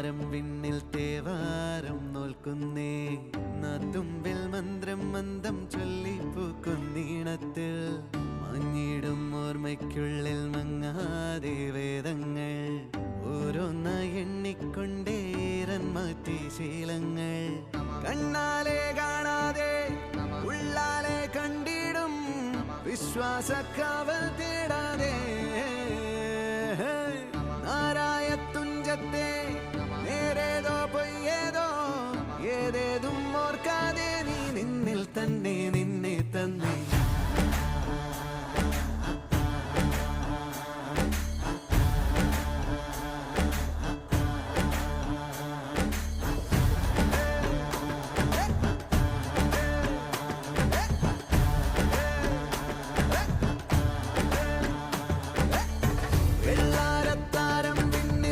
മാരം വിണ്ണിൽ തേവാരം നോൽക്കുന്നേ നാത്തുമ്പിൽ മന്ത്രം മന്ദം ചൊല്ലിപ്പൂക്കുന്നീണത്തിൽ മഞ്ഞിടും ഓർമ്മയ്ക്കുള്ളിൽ മങ്ങാതെ വേദങ്ങൾ ഓരോന്നായി എണ്ണിക്കൊണ്ടേരൻ മാറ്റി ശീലങ്ങൾ കണ്ണാലെ കാണാതെ ഉള്ളാലെ കണ്ടിടും വിശ്വാസക്കാവൽ